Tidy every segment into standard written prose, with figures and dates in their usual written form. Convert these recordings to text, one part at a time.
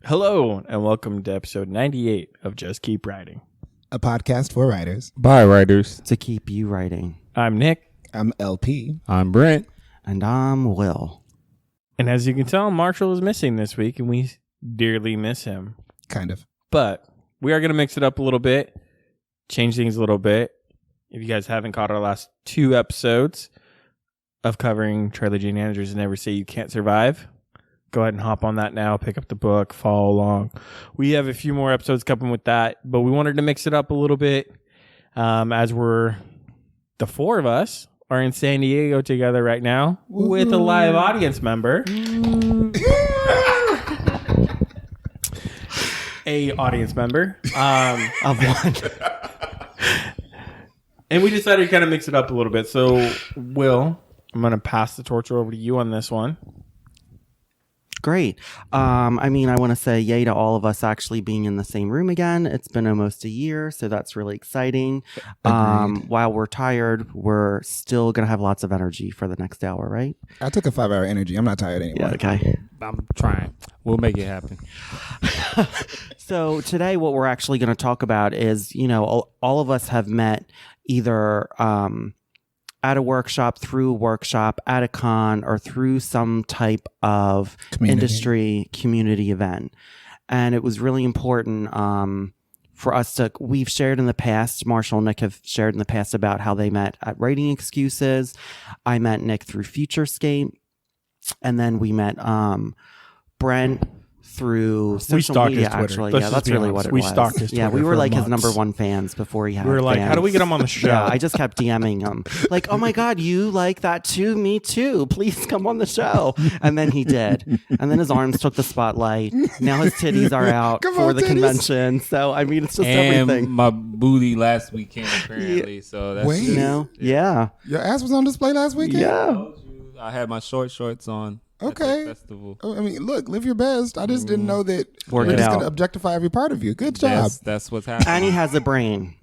Hello, and welcome to episode 98 of Just Keep Writing. A podcast for writers. By writers. To keep you writing. I'm Nick. I'm LP. I'm Brent. And I'm Will. And as you can tell, Marshall is missing this week, and we dearly miss him. Kind of. But we are going to mix it up a little bit, change things a little bit. If you guys haven't caught our last two episodes of covering Trilogy and Andrews Never Say You Can't Survive, go ahead and hop on that now, pick up the book, follow along. We have a few more episodes coming with that, but we wanted to mix it up a little bit as the four of us are in San Diego together right now with a live audience member. A audience member. Of one. And we decided to kind of mix it up a little bit. So, Will, I'm going to pass the torch over to you on this one. Great. I want to say yay to all of us actually being in the same room again. It's been almost a year, so that's really exciting. While we're tired, we're still going to have lots of energy for the next hour, right? I took a 5-hour energy. I'm not tired anymore. Yeah, okay. I'm trying. We'll make it happen. So today what we're actually going to talk about is, all of us have met either at a workshop, through a workshop, at a con, or through some type of industry community event. And it was really important for us we've shared in the past, Marshall and Nick have shared in the past about how they met at Writing Excuses. I met Nick through Futurescape. And then we met Brent through social media, actually. Yeah, that's really what it was. We stalked his Twitter. Yeah, we were like months. his number one fans before he had We were like, fans. how do we get him on the show? Yeah, I just kept DMing him. Like, oh my God, you like that too? Me too. Please come on the show. And then he did. And then his arms took the spotlight. Now his titties are out for the convention. So, it's just everything. My booty last weekend, apparently. So that's Wait. Yeah. Your ass was on display last weekend? Yeah. I had my shorts on. Okay. At the festival. Look, live your best. I just didn't know that Work we're it just out. going to objectify every part of you. Good job. That's what's happening. And he has a brain.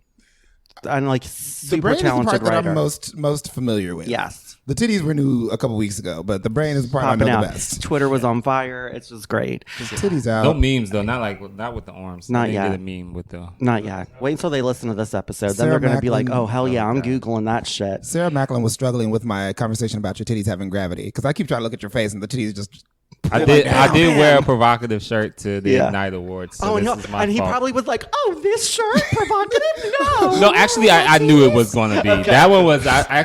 And like The super brain is the talented part that writer. I'm most familiar with. Yes. The titties were new a couple weeks ago, but the brain is the part Popping I know out. the best. Twitter was on fire. It's just great. Titties out. No memes though. Not with the arms. Not they yet. did a meme with the. Not yet. Wait until they listen to this episode. Then Sarah they're going to be like, Macklin- oh, hell yeah, I'm Googling that shit. Sarah Macklin was struggling with my conversation about your titties having gravity because I keep trying to look at your face and the titties just. I did wear a provocative shirt to the Ignite Awards. So and this is my he fault. probably was like, oh, this shirt? Provocative? No. No, actually, I knew it was going to be. Okay. That one was. I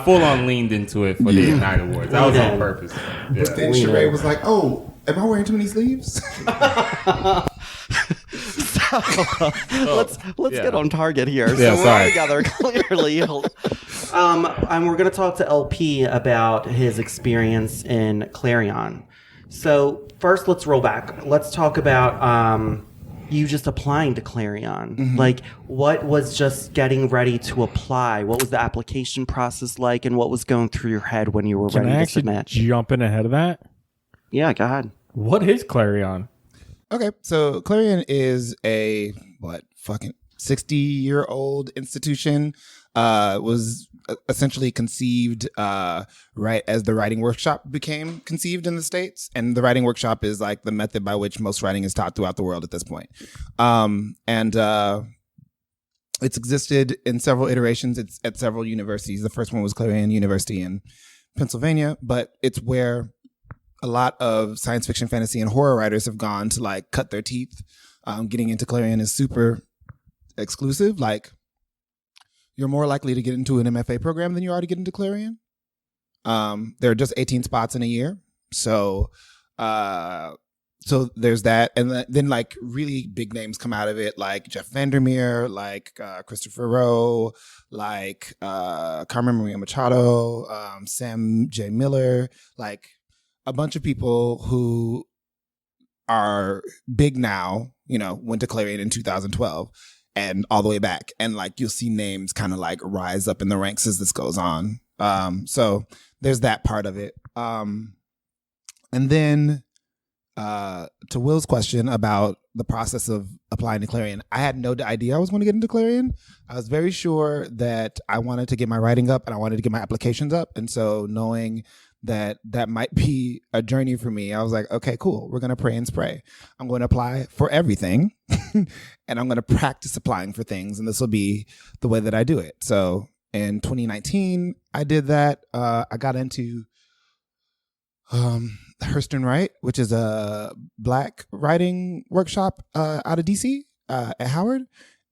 full on leaned into it for the Ignite Awards. That was on purpose. Yeah. But then Sheree was like, oh, am I wearing too many sleeves? Let's get on target here. Yeah, so sorry. we're together clearly. And we're going to talk to LP about his experience in Clarion. So first, let's roll back. Let's talk about you just applying to Clarion. Mm-hmm. Like, what was just getting ready to apply? What was the application process like, and what was going through your head when you were Can ready I to actually submit? jump in ahead of that? Yeah, go ahead. What is Clarion? Okay, so Clarion is a 60-year-old institution. Was essentially conceived right as the writing workshop became conceived in the States, and the writing workshop is like the method by which most writing is taught throughout the world at this point. It's existed in several iterations. It's at several universities. The first one was Clarion University in Pennsylvania, but it's where a lot of science fiction, fantasy, and horror writers have gone to like cut their teeth. Getting into Clarion is super exclusive. Like, you're more likely to get into an MFA program than you are to get into Clarion. There are just 18 spots in a year. So there's that. And then like really big names come out of it, like Jeff Vandermeer, like Christopher Rowe, like Carmen Maria Machado, Sam J. Miller, like a bunch of people who are big now, went to Clarion in 2012. And all the way back. And like, you'll see names kind of like rise up in the ranks as this goes on. So there's that part of it. And then to Will's question about the process of applying to Clarion, I had no idea I was going to get into Clarion. I was very sure that I wanted to get my writing up and I wanted to get my applications up. And so knowing that might be a journey for me. I was like, okay, cool. We're going to pray and spray. I'm going to apply for everything and I'm going to practice applying for things. And this will be the way that I do it. So in 2019, I did that. I got into Hurston Wright, which is a Black writing workshop out of DC at Howard.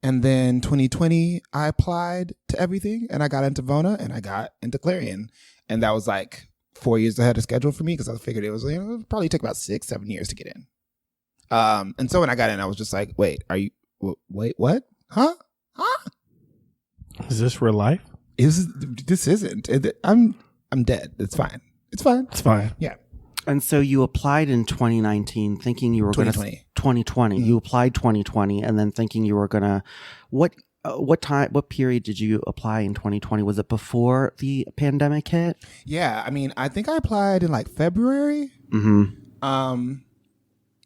And then 2020, I applied to everything and I got into Vona and I got into Clarion. And that was like 4 years ahead of schedule for me because I figured it was, it would probably take about 6-7 years to get in. And so when I got in, I was just like, wait, what? Huh? Is this real life? This isn't. I'm dead. It's fine. It's fine. Yeah. And so you applied in 2019 thinking you were going to 2020. You applied 2020 and then thinking you were going to what period did you apply in 2020? Was it before the pandemic hit? Yeah, I mean, I think I applied in like February. I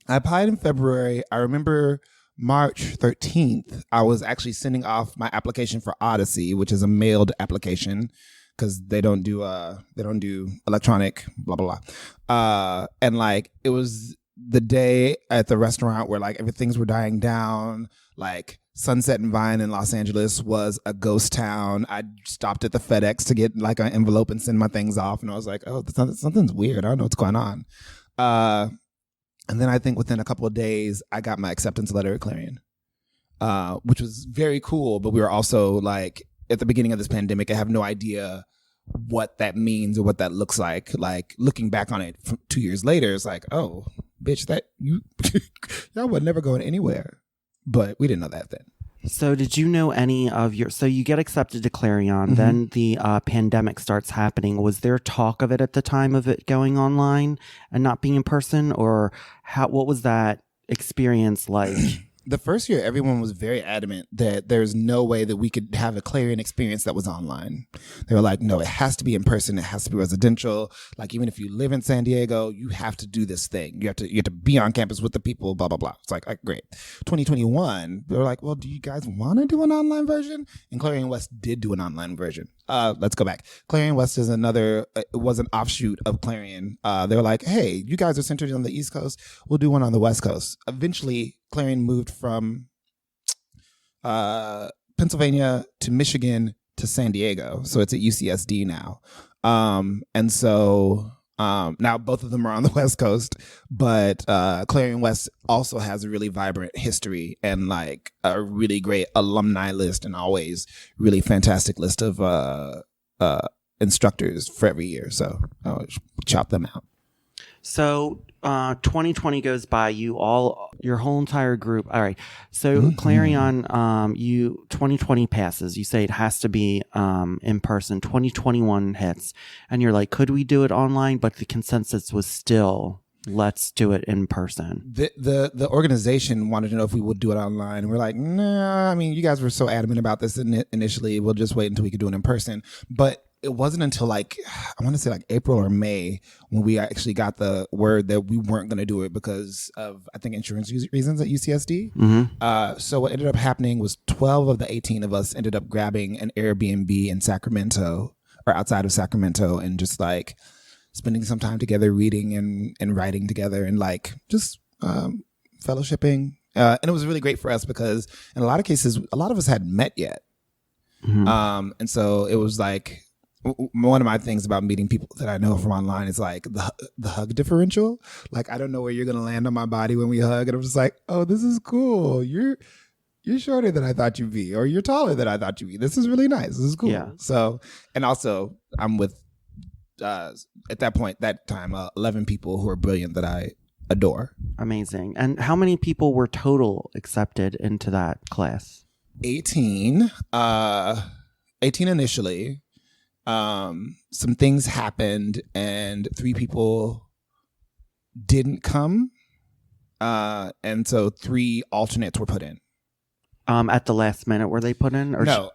applied in February. I remember March 13th, I was actually sending off my application for Odyssey, which is a mailed application because they don't do electronic blah blah blah. And like it was the day at the restaurant where like things were dying down. Like Sunset and Vine in Los Angeles was a ghost town. I stopped at the FedEx to get like an envelope and send my things off, and I was like, oh, something's weird. I don't know what's going on. And then I think within a couple of days, I got my acceptance letter at Clarion, which was very cool. But we were also like, at the beginning of this pandemic, I have no idea what that means or what that looks like. Like looking back on it 2 years later, it's like, oh, bitch, that y'all were never going anywhere. But we didn't know that then. So did you know so you get accepted to Clarion, then the pandemic starts happening. Was there talk of it at the time of it going online and not being in person, or what was that experience like? The first year, everyone was very adamant that there's no way that we could have a Clarion experience that was online. They were like, no, it has to be in person. It has to be residential. Like, even if you live in San Diego, you have to do this thing. You have to be on campus with the people, blah, blah, blah. It's like great. 2021, they were like, well, do you guys want to do an online version? And Clarion West did do an online version. Let's go back. Clarion West is was an offshoot of Clarion. They were like, hey, you guys are centered on the East Coast. We'll do one on the West Coast. Eventually, Clarion moved from Pennsylvania to Michigan to San Diego. So it's at UCSD now. And so now both of them are on the West Coast, but Clarion West also has a really vibrant history and like a really great alumni list and always really fantastic list of instructors for every year. So I'll chop them out. So 2020 goes by, your whole entire group. All right. So Clarion, 2020 passes. You say it has to be in person. 2021 hits. And you're like, could we do it online? But the consensus was still, let's do it in person. The organization wanted to know if we would do it online. And we're like, nah, I mean, you guys were so adamant about this initially. We'll just wait until we could do it in person. But it wasn't until like, I want to say like April or May when we actually got the word that we weren't going to do it because of, I think, insurance reasons at UCSD. So what ended up happening was 12 of the 18 of us ended up grabbing an Airbnb in Sacramento or outside of Sacramento and just like spending some time together reading and writing together and like just fellowshipping. And it was really great for us because in a lot of cases, a lot of us hadn't met yet. And so it was like, one of my things about meeting people that I know from online is like the hug differential. Like, I don't know where you're going to land on my body when we hug. And I'm just like, oh, this is cool. You're shorter than I thought you'd be, or you're taller than I thought you'd be. This is really nice. This is cool. Yeah. So, and also I'm with, at that time, 11 people who are brilliant that I adore. Amazing. And how many people were total accepted into that class? 18 initially. Some things happened and 3 people didn't come. And so 3 alternates were put in. At the last minute were they put in? Or no.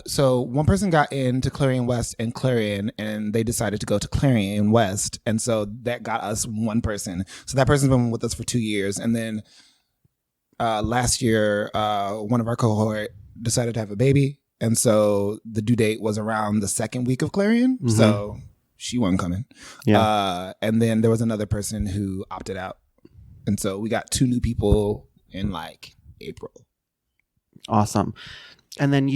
So one person got into Clarion West and Clarion and they decided to go to Clarion West. And so that got us one person. So that person's been with us for 2 years. And then last year, one of our cohort decided to have a baby. And so the due date was around the second week of Clarion. So she wasn't coming. And then there was another person who opted out. And so we got 2 new people in like April. Awesome. And then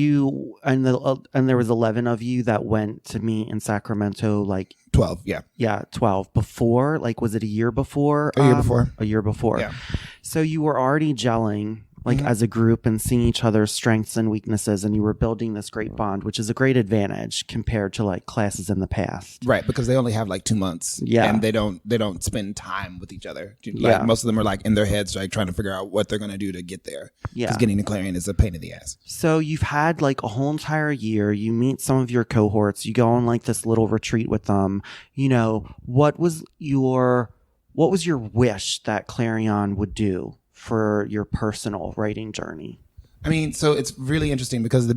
and there was 11 of you that went to meet in Sacramento, like 12. Yeah, 12 before. Like, was it a year before? A year before. A year before. Yeah. So you were already gelling, like as a group, and seeing each other's strengths and weaknesses, and you were building this great bond, which is a great advantage compared to like classes in the past. Right, because they only have like 2 months. Yeah. And they don't spend time with each other. Like, most of them are like in their heads, like trying to figure out what they're going to do to get there. Yeah. Because getting to Clarion is a pain in the ass. So you've had like a whole entire year. You meet some of your cohorts. You go on like this little retreat with them. You know, what was your wish that Clarion would do for your personal writing journey? I mean, so it's really interesting because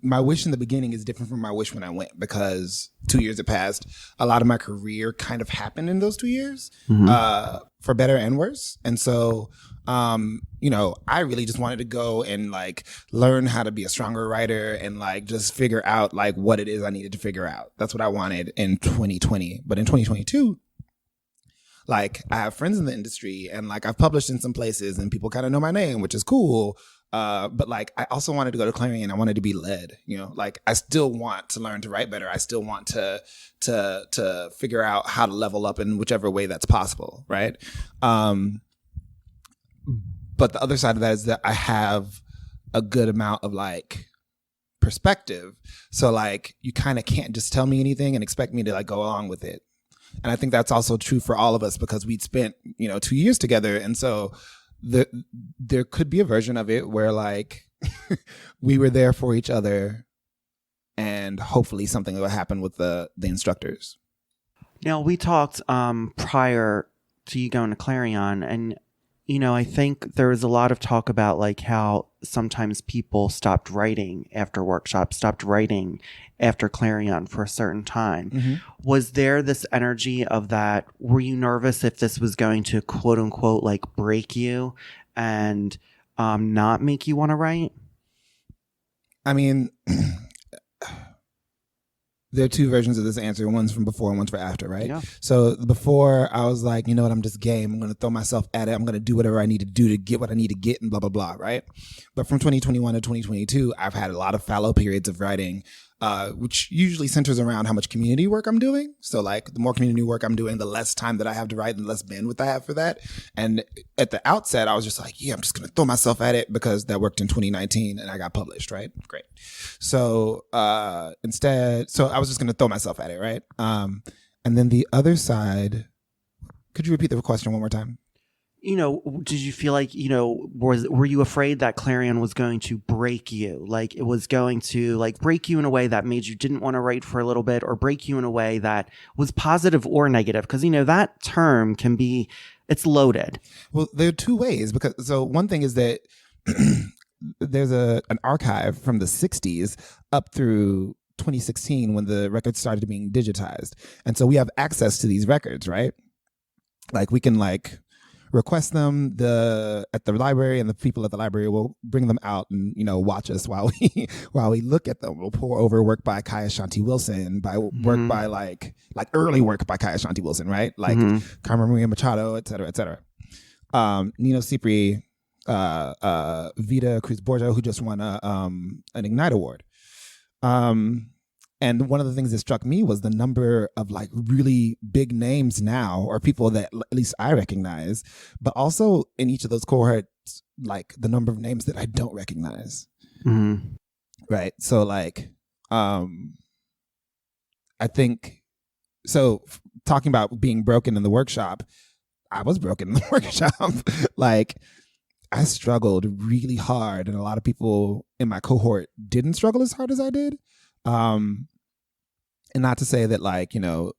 my wish in the beginning is different from my wish when I went, because 2 years had passed. A lot of my career kind of happened in those 2 years, for better and worse. And so, you know, I really just wanted to go and like learn how to be a stronger writer and like just figure out like what it is I needed to figure out. That's what I wanted in 2020. But in 2022, like, I have friends in the industry and like I've published in some places and people kind of know my name, which is cool. But like, I also wanted to go to Clarion. I wanted to be led, you know, like I still want to learn to write better. I still want to figure out how to level up in whichever way that's possible. Right. But the other side of that is that I have a good amount of like perspective. So like, you kind of can't just tell me anything and expect me to like go along with it. And I think that's also true for all of us because we'd spent, you know, 2 years together. And so there could be a version of it where like we were there for each other and hopefully something will happen with the instructors. Now, we talked prior to you going to Clarion, and you know, I think there was a lot of talk about like how sometimes people stopped writing after workshops, stopped writing after Clarion for a certain time. Mm-hmm. Was there this energy of that? Were you nervous if this was going to quote unquote like break you and not make you want to write? I mean, there are 2 versions of this answer. One's from before and one's for after, right? Yeah. So before, I was like, you know what, I'm just game. I'm going to throw myself at it. I'm going to do whatever I need to do to get what I need to get and blah, blah, blah, right? But from 2021 to 2022, I've had a lot of fallow periods of writing, which usually centers around how much community work I'm doing. So like the more community work I'm doing, the less time that I have to write and the less bandwidth I have for that. And at the outset, I was just like, yeah, I'm just going to throw myself at it because that worked in 2019 and I got published, right? Great. So instead, I was just going to throw myself at it, right? And then the other side, could you repeat the question one more time? You know, did you feel like, you know, were you afraid that Clarion was going to break you? Like it was going to like break you in a way that made you didn't want to write for a little bit, or break you in a way that was positive or negative? Because, you know, that term can be, it's loaded. Well, there are 2 ways, because so one thing is that there's an archive from the 60s up through 2016 when the records started being digitized. And so we have access to these records, right? Like we can like request them at the library, and the people at the library will bring them out and, you know, watch us while we look at them. We'll pour over work by Kaya Shanti Wilson, by work by like early work by Kaya Shanti Wilson, right? Like Carmen Maria Machado, et cetera, et cetera. Nino Cipri, Vida Cruz Borgia, who just won an Ignite Award. And one of the things that struck me was the number of like really big names now, or people that at least I recognize, but also in each of those cohorts, like the number of names that I don't recognize. Mm-hmm. Right. So like, I think, so talking about being broken in the workshop, I was broken in the workshop. Like I struggled really hard, and a lot of people in my cohort didn't struggle as hard as I did. And not to say that like, you know,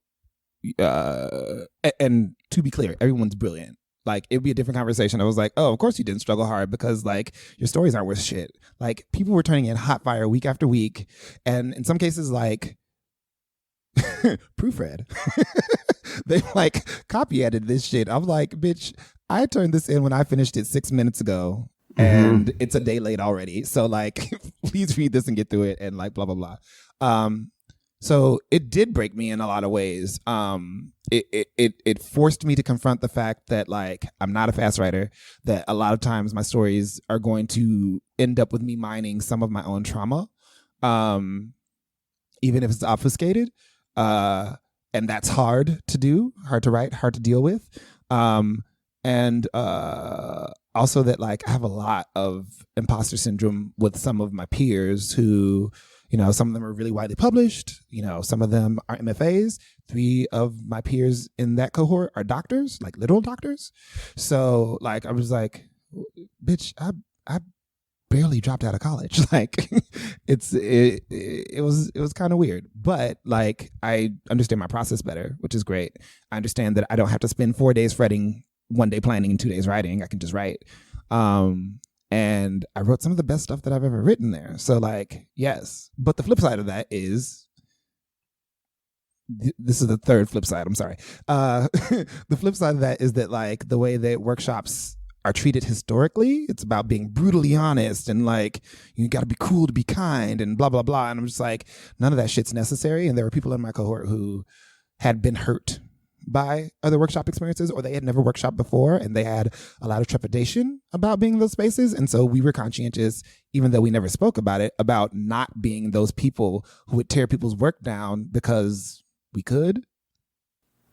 and to be clear, everyone's brilliant. Like it'd be a different conversation. I was like, oh, of course you didn't struggle hard because like your stories aren't worth shit. Like people were turning in hot fire week after week. And in some cases like proofread. They like copy edited this shit. I'm like, bitch, I turned this in when I finished it 6 minutes ago. And it's a day late already. So like, please read this and get through it and like blah, blah, blah. So it did break me in a lot of ways. It forced me to confront the fact that like I'm not a fast writer, that a lot of times my stories are going to end up with me mining some of my own trauma, even if it's obfuscated. And that's hard to do, hard to write, hard to deal with. And also that like I have a lot of imposter syndrome with some of my peers who, you know, some of them are really widely published. You know, some of them are MFAs. 3 of my peers in that cohort are doctors, like literal doctors. So like I was like, bitch, I barely dropped out of college. Like it was kind of weird, but like I understand my process better, which is great. I understand that I don't have to spend 4 days fretting, 1 day planning, and 2 days writing. I can just write. And I wrote some of the best stuff that I've ever written there. So like, yes. But the flip side of that is, this is the third flip side. I'm sorry. The flip side of that is that like the way that workshops are treated historically, it's about being brutally honest and like, you got to be cool to be kind and blah, blah, blah. And I'm just like, none of that shit's necessary. And there were people in my cohort who had been hurt by other workshop experiences, or they had never workshopped before and they had a lot of trepidation about being in those spaces. And so we were conscientious, even though we never spoke about it, about not being those people who would tear people's work down because we could.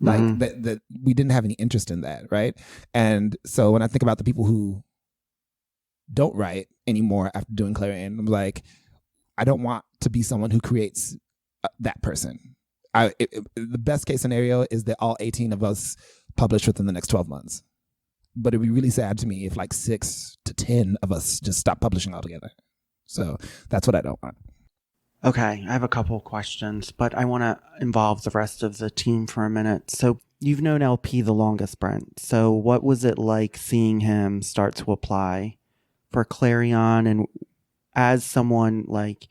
Like that we didn't have any interest in that, right? And so when I think about the people who don't write anymore after doing Clarion, I'm like, I don't want to be someone who creates that person. The best case scenario is that all 18 of us publish within the next 12 months. But it'd be really sad to me if like 6 to 10 of us just stop publishing altogether. So that's what I don't want. Okay, I have a couple questions, but I want to involve the rest of the team for a minute. So you've known LP the longest, Brent. So what was it like seeing him start to apply for Clarion? And as someone like,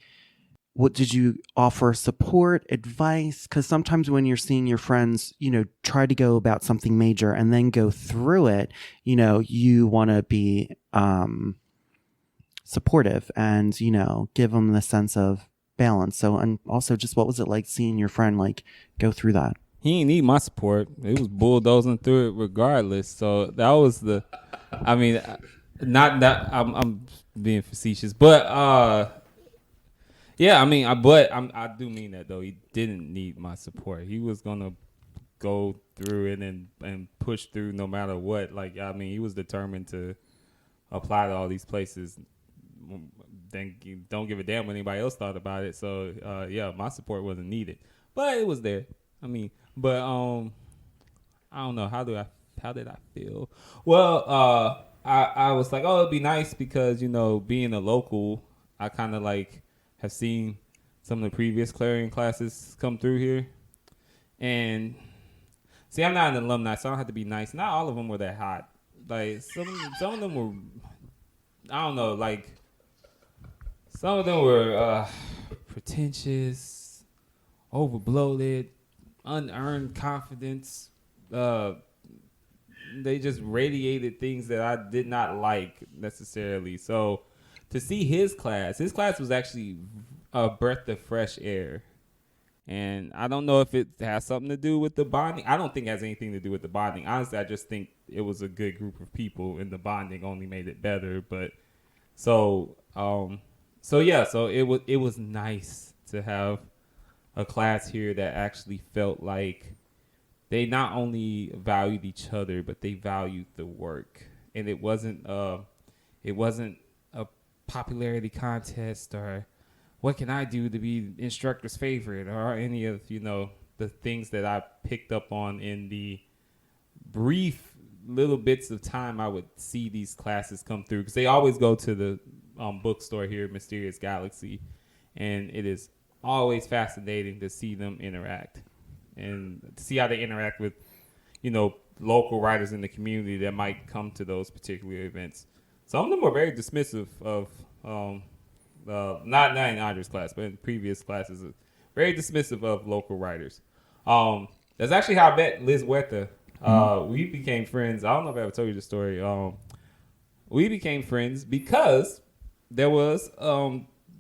what did you offer support, advice? Because sometimes when you're seeing your friends, you know, try to go about something major and then go through it, you know, you want to be supportive and, you know, give them the sense of balance. So, and also just what was it like seeing your friend like go through that? He didn't need my support. It was bulldozing through it regardless. So that was I mean, not that I'm being facetious, but yeah, I mean, I do mean that though. He didn't need my support. He was gonna go through it and push through no matter what. Like, I mean, he was determined to apply to all these places. Then don't give a damn what anybody else thought about it. So yeah, my support wasn't needed, but it was there. I mean, but I don't know. How did I feel? Well, I was like, oh, it'd be nice because, you know, being a local, I kind of like have seen some of the previous Clarion classes come through here. And see, I'm not an alumni, so I don't have to be nice. Not all of them were that hot. Like some of them were, I don't know, like some of them were pretentious, overbloated, unearned confidence. They just radiated things that I did not like necessarily. So to see his class was actually a breath of fresh air. And I don't know if it has something to do with the bonding. I don't think it has anything to do with the bonding. Honestly, I just think it was a good group of people, and the bonding only made it better. But so it was nice to have a class here that actually felt like they not only valued each other, but they valued the work. And it wasn't a popularity contest or what can I do to be instructor's favorite or any of, you know, the things that I picked up on in the brief little bits of time I would see these classes come through, because they always go to the bookstore here, Mysterious Galaxy, and it is always fascinating to see them interact and to see how they interact with, you know, local writers in the community that might come to those particular events. Some of them were very dismissive of, not in Andre's class, but in previous classes, very dismissive of local writers. That's actually how I met Liz Huerta. We became friends. I don't know if I ever told you the story. We became friends because there was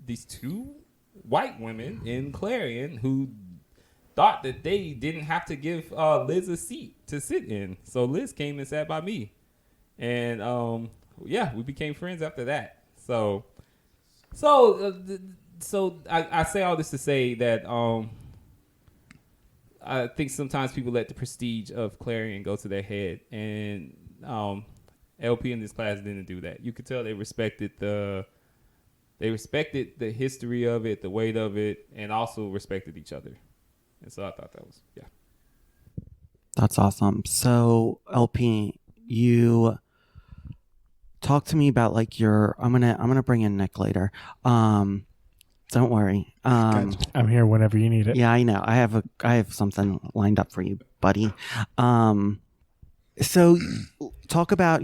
these 2 white women in Clarion who thought that they didn't have to give Liz a seat to sit in. So Liz came and sat by me. And we became friends after that. So I say all this to say that I think sometimes people let the prestige of Clarion go to their head, and LP in this class didn't do that. You could tell they respected the history of it, the weight of it, and also respected each other. And so I thought that was That's awesome. So LP, you talk to me about like your. I'm gonna bring in Nick later. Don't worry. I'm here whenever you need it. Yeah, I know. I have something lined up for you, buddy. So talk about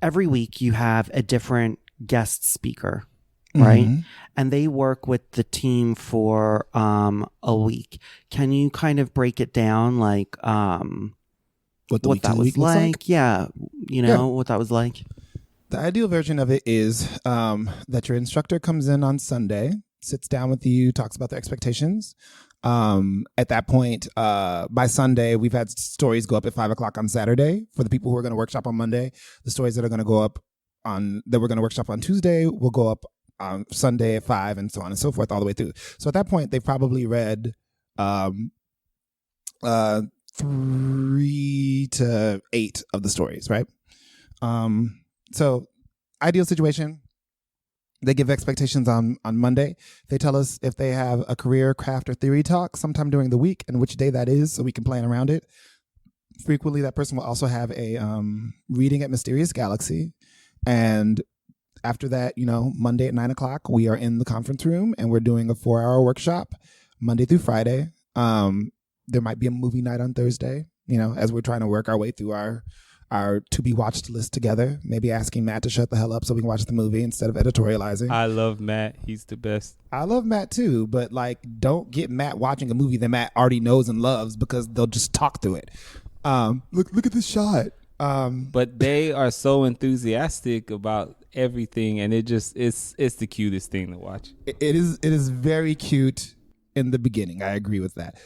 every week you have a different guest speaker, right? Mhm. And they work with the team for a week. Can you kind of break it down, like What what that was like? Yeah, what that was like. The ideal version of it is that your instructor comes in on Sunday, sits down with you, talks about their expectations. At that point, by Sunday, we've had stories go up at 5:00 on Saturday for the people who are going to workshop on Monday. The stories that are going to go up that we're going to workshop on Tuesday will go up on Sunday at 5, and so on and so forth, all the way through. So at that point, they've probably read 3 to 8 of the stories, right? So ideal situation, they give expectations on Monday. They tell us if they have a career, craft, or theory talk sometime during the week and which day that is so we can plan around it. Frequently, that person will also have a reading at Mysterious Galaxy. And after that, Monday at 9:00, we are in the conference room and we're doing a 4-hour workshop Monday through Friday. There might be a movie night on Thursday, as we're trying to work our way through our to be watched list together, maybe asking Matt to shut the hell up so we can watch the movie instead of editorializing. I love Matt. He's the best. I love Matt too, but don't get Matt watching a movie that Matt already knows and loves because they'll just talk through it. Look at this shot. But they are so enthusiastic about everything, and it's the cutest thing to watch. It is very cute in the beginning. I agree with that.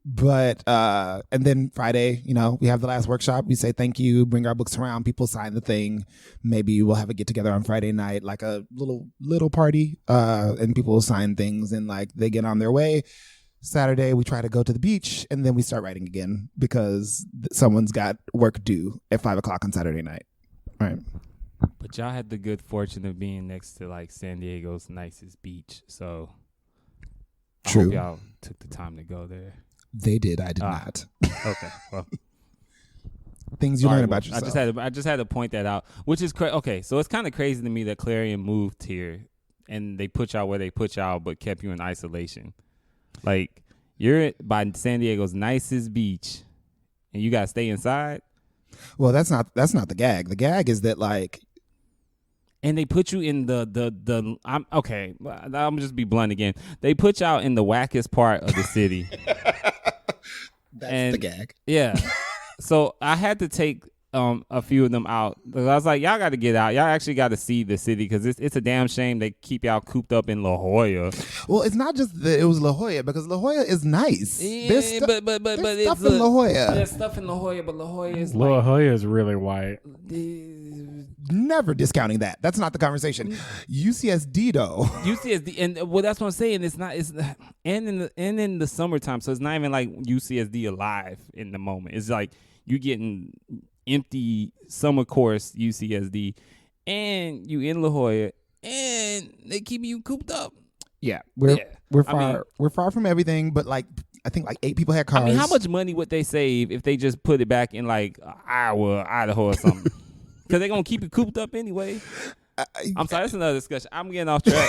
But and then Friday, we have the last workshop. We say thank you, bring our books around, people sign the thing. Maybe we'll have a get together on Friday night, like a little party, and people will sign things and they get on their way. Saturday, we try to go to the beach, and then we start writing again because someone's got work due at 5:00 on Saturday night. All right. But y'all had the good fortune of being next to San Diego's nicest beach, so True. I hope y'all took the time to go there. They did. I did not. Okay. Well, things you learn about yourself. I just had to point that out, which is okay. So it's kind of crazy to me that Clarion moved here and they put y'all where they put y'all, but kept you in isolation. You're by San Diego's nicest beach, and you gotta stay inside. Well, that's not the gag. The gag is that and they put you in the I'm okay. I'm just be blunt again. They put y'all in the wackest part of the city. That's the gag. Yeah. So I had to take a few of them out. I was like, y'all got to get out. Y'all actually got to see the city because it's a damn shame they keep y'all cooped up in La Jolla. Well, it's not just that it was La Jolla because La Jolla is nice. Yeah, there's but there's it's stuff in La Jolla. There's stuff in La Jolla, but La Jolla is La Jolla is really white. Never discounting that. That's not the conversation. UCSD though. UCSD, and that's what I'm saying. It's not. And in the summertime, so it's not even like UCSD alive in the moment. It's like you getting empty summer course UCSD, and you in La Jolla, and they keep you cooped up. Yeah, we're far from everything, but I think 8 people had cars. I mean, how much money would they save if they just put it back in Iowa, Idaho, or something? Because they're gonna keep you cooped up anyway. I'm sorry, that's another discussion. I'm getting off track.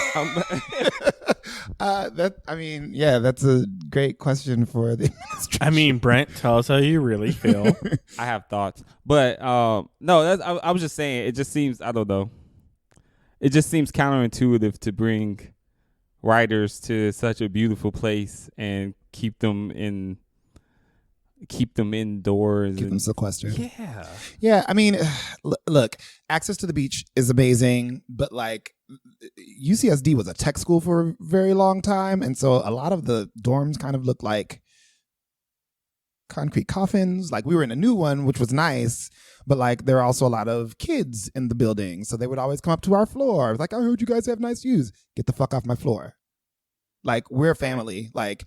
That's a great question for the administration. Brent, tell us how you really feel. I have thoughts, but no, I was just saying. It just seems, I don't know. It just seems counterintuitive to bring writers to such a beautiful place and keep them indoors. Keep them sequestered. Yeah. Yeah, look, access to the beach is amazing, but UCSD was a tech school for a very long time, and so a lot of the dorms kind of looked like concrete coffins. Like we were in a new one, which was nice, but like there are also a lot of kids in the building, so they would always come up to our floor. It was like, I heard you guys have nice views. Get the fuck off my floor. Like we're a family. Like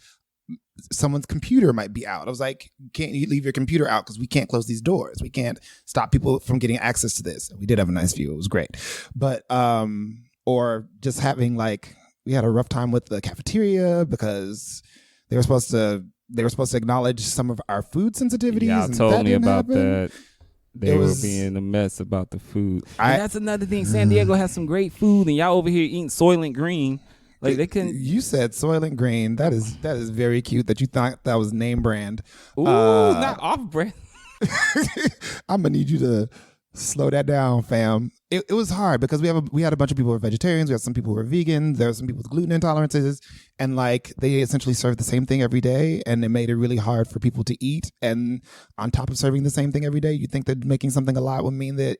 someone's computer might be out. I was like, can't you leave your computer out because we can't close these doors. We can't stop people from getting access to this. We did have a nice view. It was great. But or just having like, we had a rough time with the cafeteria because they were supposed to acknowledge some of our food sensitivities. Y'all and told that me didn't about happen. that. They It were was- being a mess about the food. And that's another thing. San Diego has some great food, and y'all over here eating Soylent Green. Like they couldn't. You said Soylent Green. That is very cute that you thought that was name brand. Ooh, not off brand. I'm gonna need you to slow that down, fam. It was hard because we had a bunch of people who were vegetarians. We had some people who were vegan. There were some people with gluten intolerances, and like they essentially served the same thing every day, and it made it really hard for people to eat. And on top of serving the same thing every day, you think that making something a lot would mean that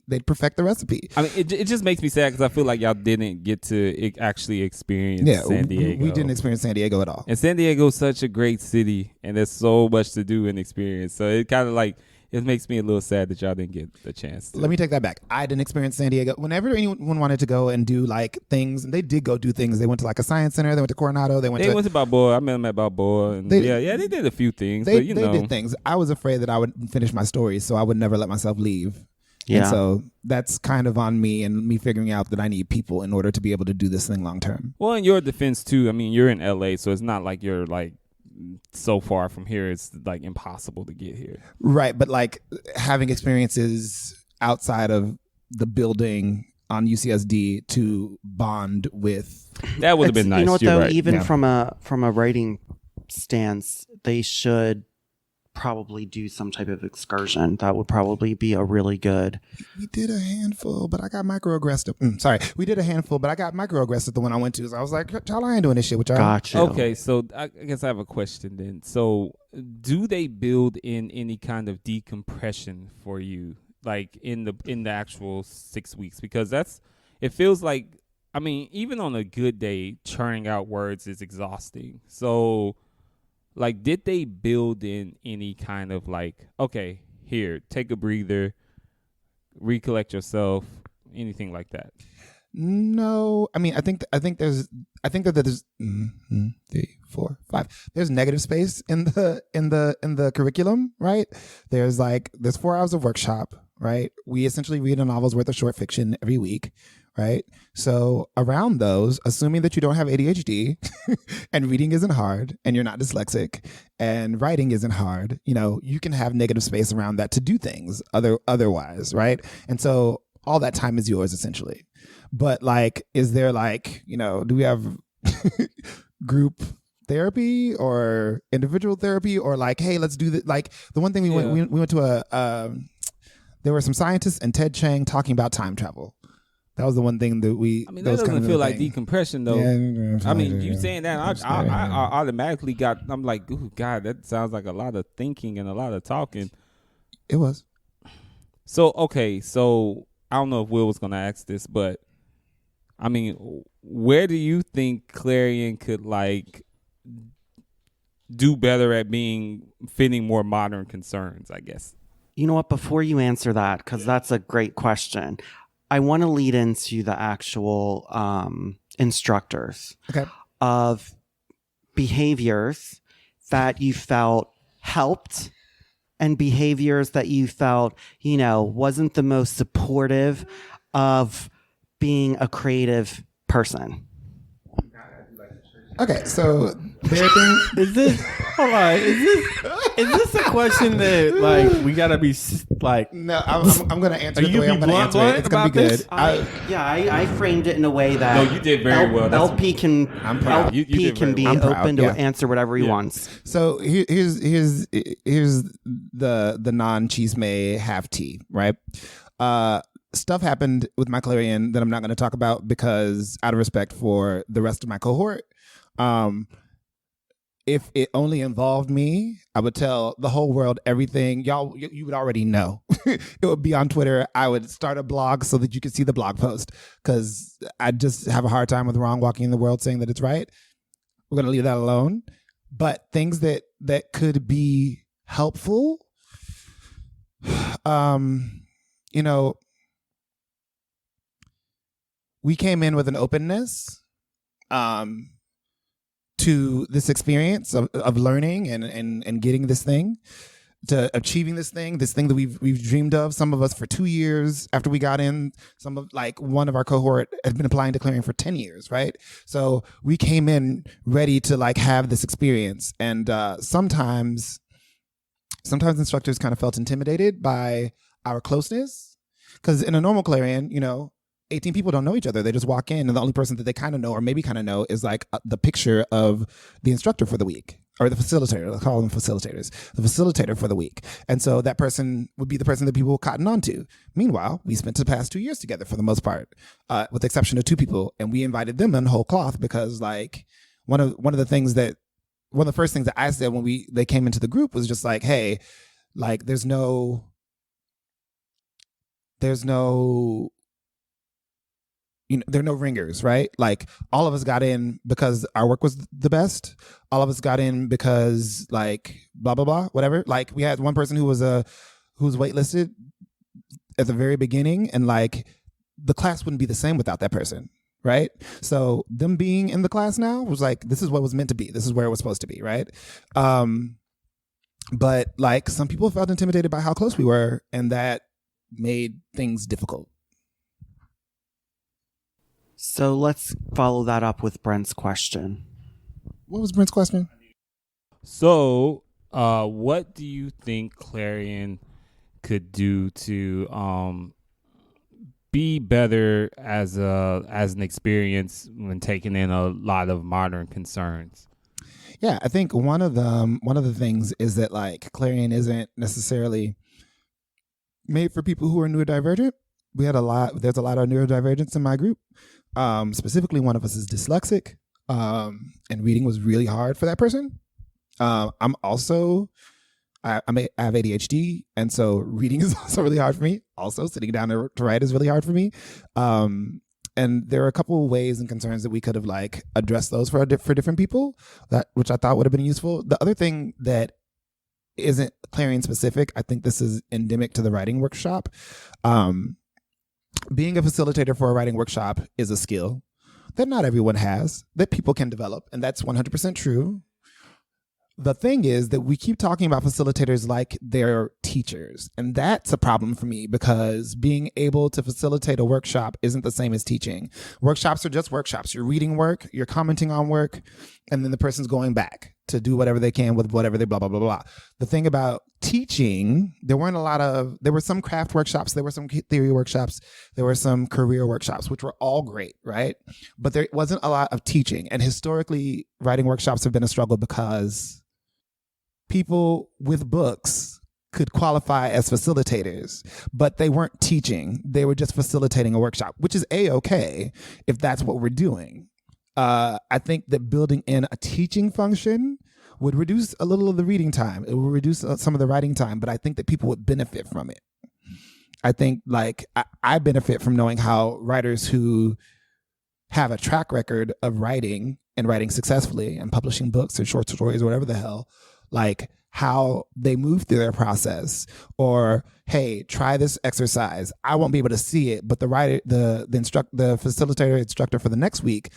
they'd perfect the recipe. I mean, it just makes me sad because I feel like y'all didn't get to actually experience San Diego. We didn't experience San Diego at all. And San Diego is such a great city, and there's so much to do and experience. So it kind of like, it makes me a little sad that y'all didn't get the chance to. Let me take that back. I didn't experience San Diego. Whenever anyone wanted to go and do like things, and they did go do things. They went to like a science center. They went to Coronado. They went to Balboa. I met them at Balboa. And they did a few things. They but did things. I was afraid that I would finish my story, so I would never let myself leave. Yeah. And so that's kind of on me and me figuring out that I need people in order to be able to do this thing long term. Well, in your defense too, I mean, you're in LA, so it's not like you're like so far from here. It's like impossible to get here. Right. But like having experiences outside of the building on UCSD to bond with. That would have been nice. You know what You're though? right. Even Yeah. from a writing stance, they should probably do some type of excursion. That would probably be a really good. We did a handful, but I got microaggressed. Sorry. We did a handful, but I got microaggressed at the one I went to. So I was like, y'all, I ain't doing this shit with y'all. Gotcha. Okay, so I guess I have a question then. So, do they build in any kind of decompression for you, like in the actual 6 weeks? Because it feels like, I mean, even on a good day, churning out words is exhausting. So, like, did they build in any kind of like, okay, here, take a breather, recollect yourself, anything like that? No, I mean, I think that there's 3, 4, 5. There's negative space in the curriculum, right? There's 4 hours of workshop, right? We essentially read a novel's worth of short fiction every week, right? So around those, assuming that you don't have ADHD and reading isn't hard and you're not dyslexic and writing isn't hard, you can have negative space around that to do things otherwise, right? And so all that time is yours essentially. But is there do we have group therapy or individual therapy or hey, let's do that? The one thing we went to there were some scientists and Ted Chiang talking about time travel. That was the one thing that we. I mean, that doesn't feel like decompression though. Yeah, I mean, you saying that, I automatically I'm like, ooh, God, that sounds like a lot of thinking and a lot of talking. It was. So, okay, so I don't know if Will was going to ask this, but I mean, where do you think Clarion could do better at fitting more modern concerns, I guess? You know what? Before you answer that, because that's a great question, I want to lead into the actual instructors of behaviors that you felt helped and behaviors that you felt, wasn't the most supportive of being a creative person. Okay, so there are things. Is this? Hold on. Is this a question that we gotta be No, I'm going to answer Are it you the way I'm going to answer blunt it. It's going to be about good. this? I framed it in a way that No, you did very well. That's- LP can I'm proud. You did can very be well. I'm proud, open to yeah. answer whatever he wants. So here's the non-chisme half tea, right? Stuff happened with my Clarion that I'm not going to talk about because out of respect for the rest of my cohort. If it only involved me, I would tell the whole world everything. Y'all, you would already know. it would be on Twitter. I would start a blog so that you could see the blog post, because I just have a hard time with wrong walking in the world saying that it's right. We're going to leave that alone. But things that could be helpful, you know, we came in with an openness to this experience of learning and getting this thing, to achieving this thing that we've dreamed of. Some of us for 2 years after we got in. Some of, like, one of our cohort has been applying to Clarion for 10 years, right? So we came in ready to, like, have this experience. And sometimes instructors kind of felt intimidated by our closeness, because in a normal Clarion, you know, 18 people don't know each other. They just walk in, and the only person that they kind of know, or maybe kind of know, is like the picture of the instructor for the week, or the facilitator. Let's call them facilitators. The facilitator for the week. And so that person would be the person that people will cotton on to. Meanwhile, we spent the past 2 years together for the most part, with the exception of 2 people, and we invited them in whole cloth because, like, one of the first things that I said when they came into the group was just like, hey, like, there's no you know, there are no ringers, right? Like, all of us got in because our work was the best. All of us got in because, like, blah, blah, blah, whatever. Like, we had one person who was waitlisted at the very beginning, and, like, the class wouldn't be the same without that person, right? So them being in the class now was like, this is what was meant to be. This is where it was supposed to be, right? But, like, some people felt intimidated by how close we were, and that made things difficult. So let's follow that up with Brent's question. What was Brent's question? So, what do you think Clarion could do to be better as an experience when taking in a lot of modern concerns? Yeah, I think one of the things is that, like, Clarion isn't necessarily made for people who are neurodivergent. There's a lot of neurodivergence in my group. Specifically, one of us is dyslexic, and reading was really hard for that person. I have ADHD, and so reading is also really hard for me. Also, sitting down to write is really hard for me. And there are a couple of ways and concerns that we could have, like, addressed those for different people, which I thought would have been useful. The other thing that isn't Clarion specific, I think this is endemic to the writing workshop. Being a facilitator for a writing workshop is a skill that not everyone has, that people can develop, and that's 100% true. The thing is that we keep talking about facilitators like they're teachers, and that's a problem for me, because being able to facilitate a workshop isn't the same as teaching. Workshops are just workshops. You're reading work, you're commenting on work, and then the person's going back to do whatever they can with whatever they blah, blah, blah, blah. The thing about teaching, there were some craft workshops, there were some theory workshops, there were some career workshops, which were all great, right? But there wasn't a lot of teaching. And historically, writing workshops have been a struggle because people with books could qualify as facilitators, but they weren't teaching. They were just facilitating a workshop, which is A-okay if that's what we're doing. I think that building in a teaching function would reduce a little of the reading time. It would reduce some of the writing time, but I think that people would benefit from it. I think, like, I benefit from knowing how writers who have a track record of writing and writing successfully and publishing books or short stories or whatever the hell, like, how they move through their process. Or, hey, try this exercise. I won't be able to see it, but the facilitator instructor for the next week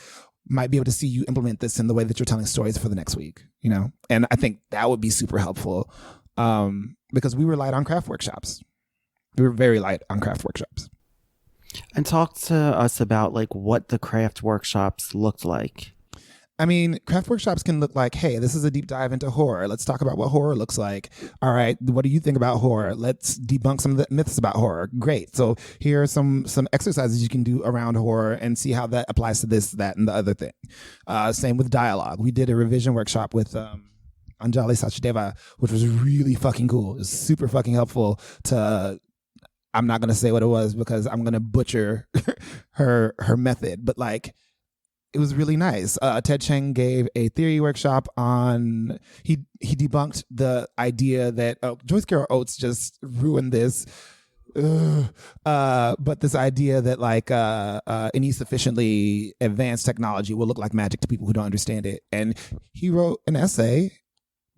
might be able to see you implement this in the way that you're telling stories for the next week, you know? And I think that would be super helpful, because we were light on craft workshops. We were very light on craft workshops. And talk to us about, like, what the craft workshops looked like. I mean, craft workshops can look like, hey, this is a deep dive into horror. Let's talk about what horror looks like. All right, what do you think about horror? Let's debunk some of the myths about horror. Great. So here are some exercises you can do around horror and see how that applies to this, that, and the other thing. Same with dialogue. We did a revision workshop with Anjali Sachdeva, which was really fucking cool. It was super fucking helpful to... I'm not going to say what it was because I'm going to butcher her method, but, like, it was really nice. Ted Cheng gave a theory workshop on, he debunked the idea that Joyce Carol Oates just ruined this but this idea that like any sufficiently advanced technology will look like magic to people who don't understand it. And he wrote an essay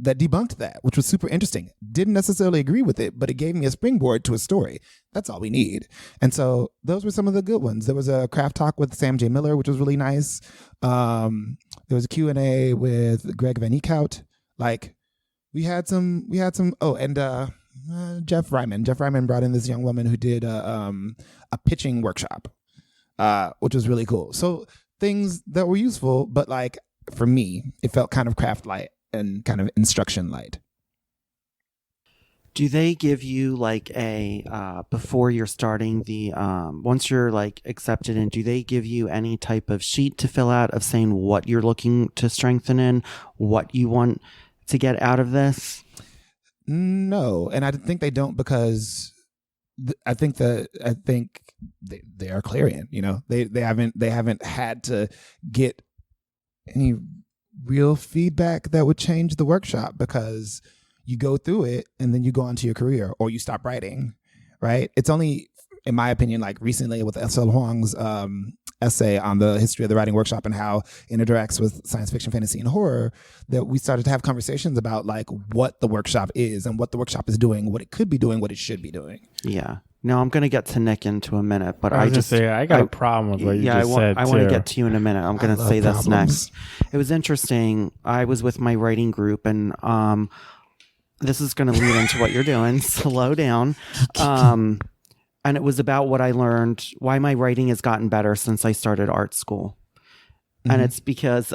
that debunked that, which was super interesting. Didn't necessarily agree with it, but it gave me a springboard to a story. That's all we need. And so those were some of the good ones. There was a craft talk with Sam J. Miller, which was really nice. There was a Q&A with Greg Van Eekhout. Like we had some, Jeff Ryman. Jeff Ryman brought in this young woman who did a pitching workshop, which was really cool. So things that were useful, but like for me, it felt kind of craft light and kind of instruction light. Do they give you like a before you're starting the once you're like accepted in, do they give you any type of sheet to fill out of saying what you're looking to strengthen in, what you want to get out of this? No, and I think they don't because I think they are Clarion. You know, they haven't had to get any real feedback that would change the workshop because you go through it and then you go on to your career or you stop writing, right? It's only, in my opinion, like recently with S.L. Huang's essay on the history of the writing workshop and how it interacts with science fiction, fantasy, and horror that we started to have conversations about like what the workshop is and what the workshop is doing, what it could be doing, what it should be doing. Yeah. No, I'm going to get to Nick into a minute, but I got a problem with what you just said. I want to get to you in a minute. I'm going to say this problems. next. It was interesting. I was with my writing group, and this is going to lead into what you're doing. Slow down. And it was about what I learned, why my writing has gotten better since I started art school. Mm-hmm. And it's because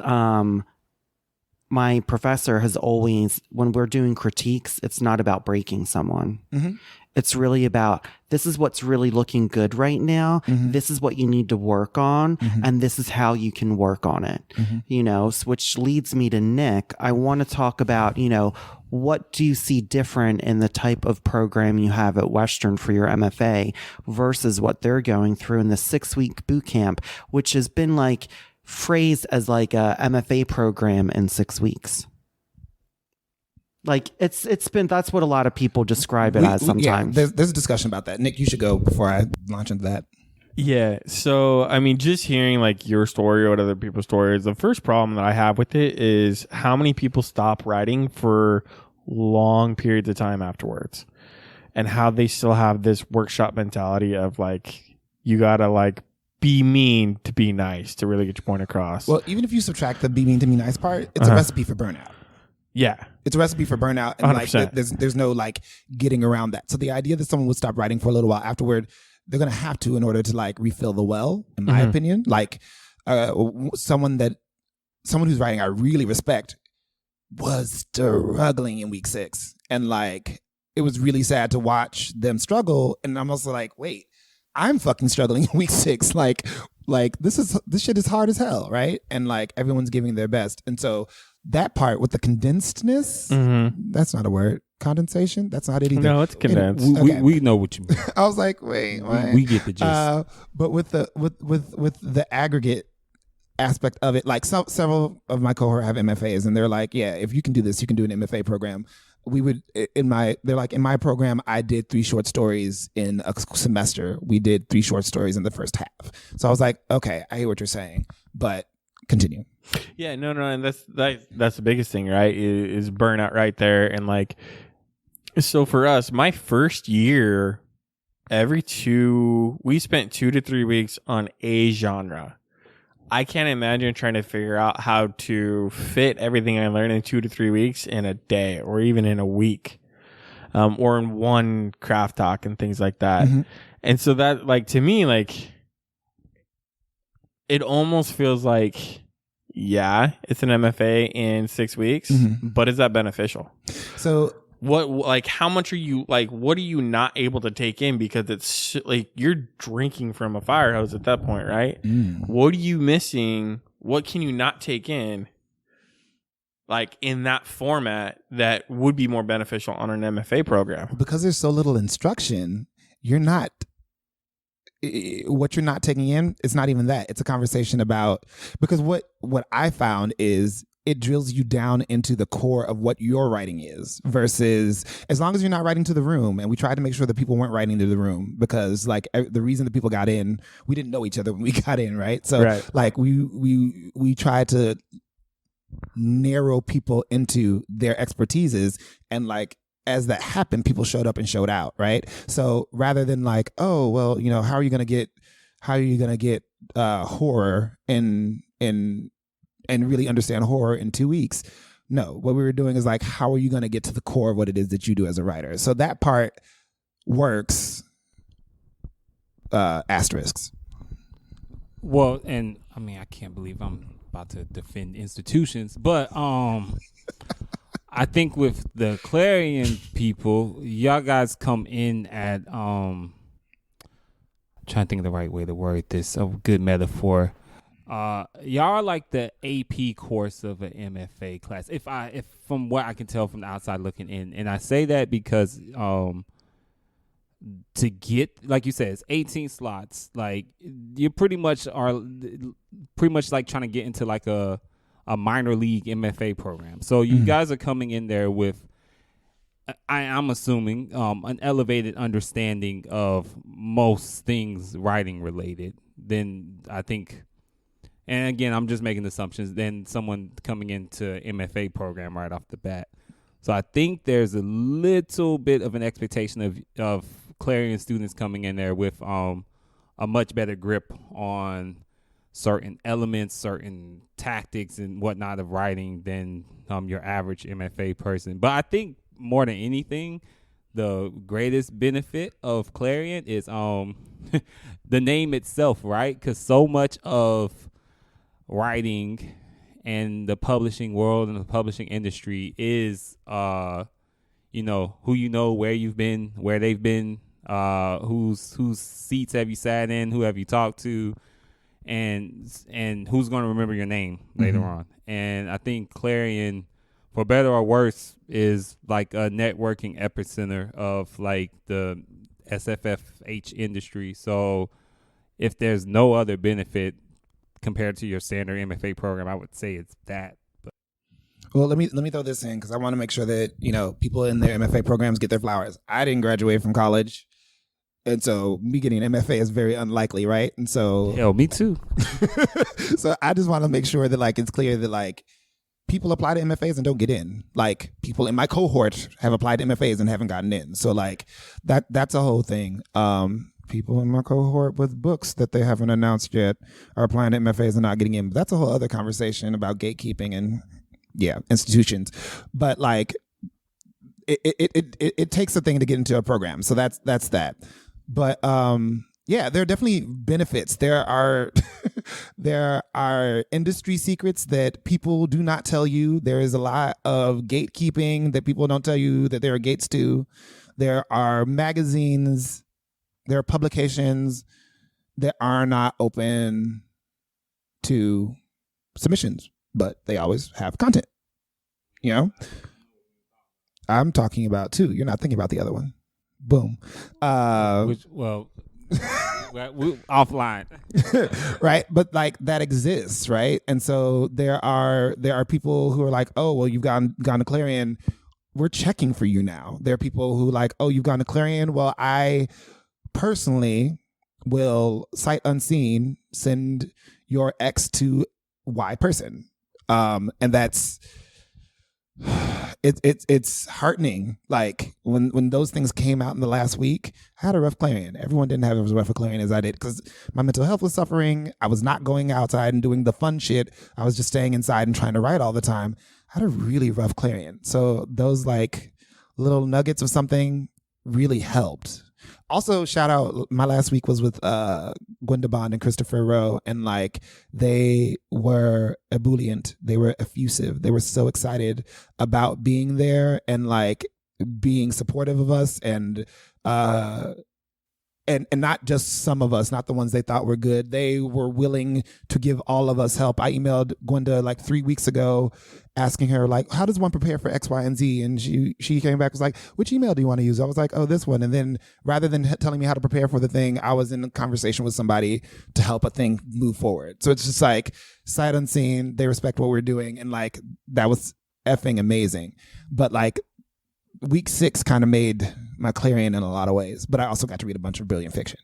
my professor has always, when we're doing critiques, it's not about breaking someone. Mm-hmm. It's really about, this is what's really looking good right now. Mm-hmm. This is what you need to work on. Mm-hmm. And this is how you can work on it. Mm-hmm. You know, which leads me to Nick. I want to talk about, you know, what do you see different in the type of program you have at Western for your MFA versus what they're going through in the 6-week boot camp, which has been like phrased as like a MFA program in 6 weeks. Like it's been, that's what a lot of people describe it as sometimes. Yeah, there's a discussion about that. Nick, you should go before I launch into that. Yeah. So, I mean, just hearing like your story or what other people's stories, the first problem that I have with it is how many people stop writing for long periods of time afterwards and how they still have this workshop mentality of like, you gotta like be mean to be nice to really get your point across. Well, even if you subtract the be mean to be nice part, it's a recipe for burnout. Yeah. It's a recipe for burnout, and 100%. Like there's no like getting around that. So the idea that someone would stop writing for a little while afterward, they're gonna have to in order to like refill the well, in my opinion. Like someone who's writing I really respect was struggling in week 6, and like it was really sad to watch them struggle. And I'm also like, wait, I'm fucking struggling in week 6. Like this shit is hard as hell, right? And like everyone's giving their best, and so that part with the condensedness, that's not a word. Condensation, that's not it either. No, it's condensed. We know what you mean. I was like, wait, what? We get the gist. But with the aggregate aspect of it, like several of my cohort have MFAs, and they're like, yeah, if you can do this, you can do an MFA program. They're like, in my program, I did 3 short stories in a semester. We did 3 short stories in the first half. So I was like, okay, I hear what you're saying, but continue. Yeah, no, and that's the biggest thing, right? Is burnout right there. And like, so for us, my first year, we spent 2 to 3 weeks on a genre. I can't imagine trying to figure out how to fit everything I learned in 2 to 3 weeks in a day or even in a week, or in one craft talk and things like that. Mm-hmm. And so that, like, to me, like, it almost feels like, yeah, it's an MFA in 6 weeks, but is that beneficial? So how much are you, like, what are you not able to take in? Because it's like you're drinking from a fire hose at that point, right? What are you missing? What can you not take in, like, in that format that would be more beneficial on an MFA program? Because there's so little instruction, what you're not taking in, it's not even that. It's a conversation about, because what I found is it drills you down into the core of what your writing is, versus as long as you're not writing to the room. And we tried to make sure that people weren't writing to the room, because like the reason that people got in, we didn't know each other when we got in, right? So like we tried to narrow people into their expertises, and like as that happened, people showed up and showed out, right? So rather than like, oh well, you know, how are you gonna get horror and really understand horror in 2 weeks? No, what we were doing is like, how are you going to get to the core of what it is that you do as a writer? So that part works. Asterisks. Well, and I mean, I can't believe I'm about to defend institutions, but I think with the Clarion people, y'all guys come in at I'm trying to think of the right way to word this. A good metaphor. Y'all are like the AP course of an MFA class. If from what I can tell from the outside looking in, and I say that because to get, like you said, it's 18 slots. Like you pretty much like trying to get into like a minor league MFA program. So you guys are coming in there with, I'm assuming, an elevated understanding of most things writing related. Then I think. And again, I'm just making assumptions. Then someone coming into MFA program right off the bat. So I think there's a little bit of an expectation of Clarion students coming in there with a much better grip on certain elements, certain tactics and whatnot of writing than your average MFA person. But I think more than anything, the greatest benefit of Clarion is the name itself, right? Because so much of writing and the publishing world and the publishing industry is who you know, where you've been, where they've been, whose seats have you sat in, who have you talked to, and who's going to remember your name later on. And I think Clarion, for better or worse, is like a networking epicenter of like the SFFH industry. So if there's no other benefit compared to your standard MFA program, I would say it's that. But. Well, let me throw this in, because I want to make sure that, you know, people in their MFA programs get their flowers. I didn't graduate from college, and so me getting an MFA is very unlikely, right? And so, hell, me too. So I just want to make sure that like it's clear that like people apply to MFAs and don't get in. Like people in my cohort have applied to MFAs and haven't gotten in. So like that's a whole thing. People in my cohort with books that they haven't announced yet are applying to MFAs and not getting in. But that's a whole other conversation about gatekeeping and institutions. But like it takes a thing to get into a program. So that's that. But there are definitely benefits. There are industry secrets that people do not tell you. There is a lot of gatekeeping that people don't tell you that there are gates to. There are magazines, there are publications that are not open to submissions, but they always have content. You know? I'm talking about two. You're not thinking about the other one. Boom. Offline. Right? But like that exists, right? And so there are people who are like, oh, well, you've gone to Clarion. We're checking for you now. There are people who like, oh, you've gone to Clarion. Well, I personally will sight unseen send your ex to Y person. And that's it's heartening. Like when those things came out in the last week, I had a rough Clarion. Everyone didn't have as rough a Clarion as I did, because my mental health was suffering. I was not going outside and doing the fun shit. I was just staying inside and trying to write all the time. I had a really rough Clarion. So those like little nuggets of something really helped. Also, shout out, my last week was with Gwenda Bond and Christopher Rowe, and like they were ebullient, they were effusive, they were so excited about being there and like being supportive of us and and not just some of us, not the ones they thought were good. They were willing to give all of us help. I emailed Gwenda like 3 weeks ago asking her, like, how does one prepare for X, Y, and Z? And she came back, was like, which email do you want to use? I was like, oh, this one. And then rather than telling me how to prepare for the thing, I was in a conversation with somebody to help a thing move forward. So it's just like sight unseen. They respect what we're doing. And like, that was effing amazing. But like, week 6 kind of made my Clarion in a lot of ways. But I also got to read a bunch of brilliant fiction.